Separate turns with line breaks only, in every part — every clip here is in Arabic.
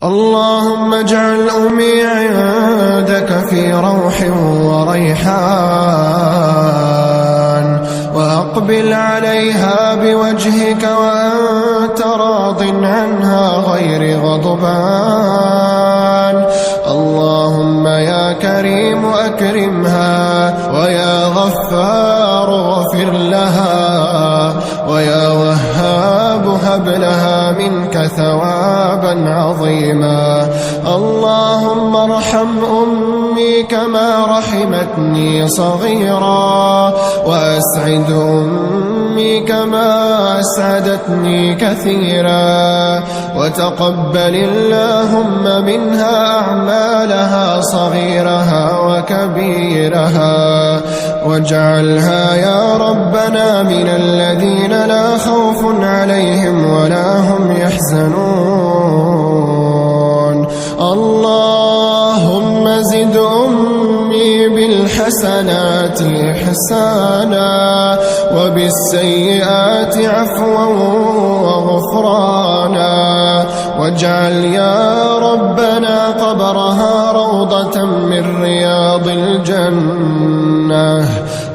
اللهم اجعل أمي عندك في روح وريحان، وأقبل عليها بوجهك وأنت راض عنها غير غضبان. اللهم يا كريم أكرمها، ويا غفار اغفر لها، ويا وهاب هب لها منك ثوابا عظيما. اللهم ارحم أمي كما رحمتني صغيرا، وأسعد أمي كما أسعدتني كثيرا، وتقبل اللهم منها أعمالها صغيرها وكبيرها، واجعلها يا ربنا من الذين لا خوف عليهم ولا هم يحزنون. اللهم زد أمي بالحسنات إحسانا، وبالسيئات عفوا وغفرانا، واجعل يا ربنا قبرها روضة من رياض الجنة،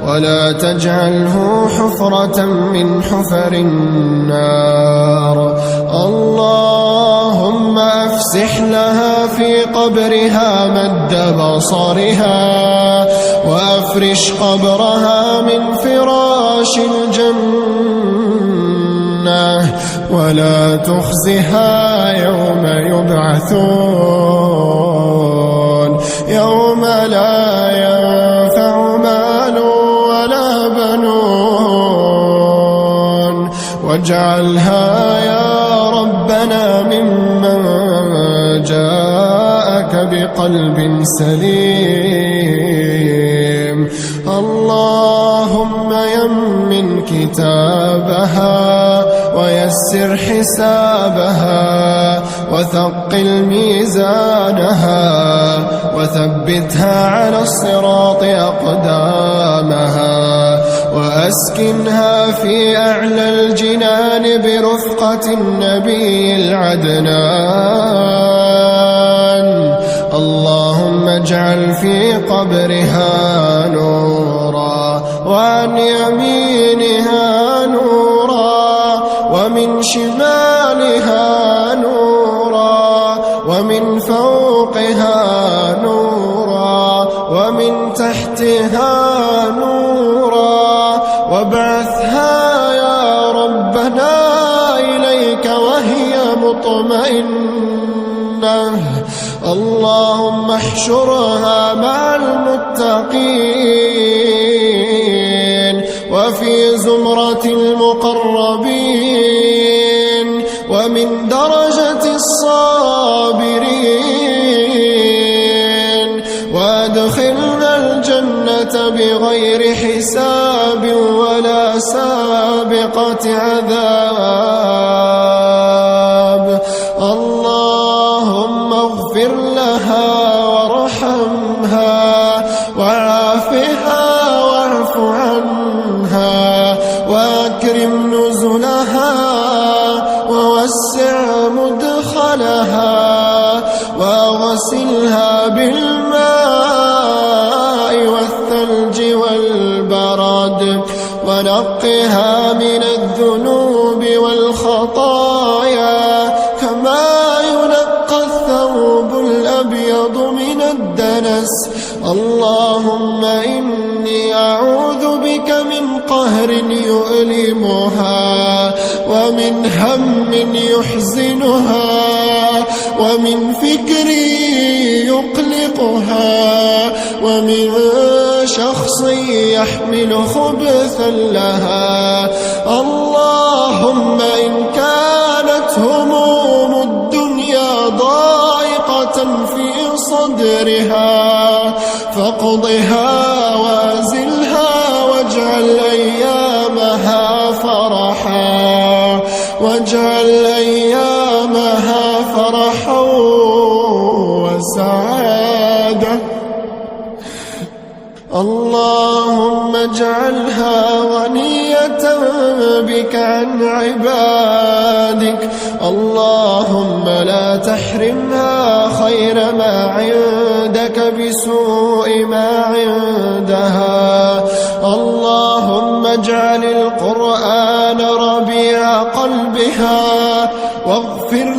ولا تجعله حفرة من حفر النار. اللهم أفسح لها في قبرها مد بصرها، وأفرش قبرها من فراش الجنة، ولا تخزها يوم يبعثون، يوم لا ينفع مال ولا بنون. واجعلها يا ربنا ممن جاءك بقلب سليم. اللهم يمن كتابها، ويسر حسابها، وثقل ميزانها، وثبتها على الصراط أقدامها، وأسكنها في أعلى الجنان برفقة النبي العدنان. اللهم اجعل في قبرها نورا، وعن يمينها نورا، ومن شمالها نورا، ومن فوقها نورا، ومن تحتها نورا. وابعثها يا ربنا إليك وهي مطمئنة. اللهم احشرها مع المتقين، وفي زمرة المقربين، ومن درجة الصابرين، وادخلنا الجنة بغير حساب ولا سابقة عذاب. اللهم اغفر لها وارحمها، وعافها واعف عنها، واكرم نزلها، ووسع مدخلها، واغسلها بالماء والثلج والبرد، ونقها من الذنوب والخطايا كما ينقى الثوب الأبيض من الدنس. اللهم إني أعوذ بك من قهر يؤلمها، ومن هم يحزنها، ومن فكر يقلقها، ومن شخص يحمل خبثا لها. اللهم إن كانت هموم الدنيا ضائقة في صدرها فاقضها وازلها، واجعل أيامها فرحا، واجعل أيامها فرحا وسعادة. اللهم اجعلها غنية بك عن عبادك. اللهم لا تحرمها خير ما عندك بسوء ما عندها. اللهم اجعل القرآن ربيع قلبها واغفر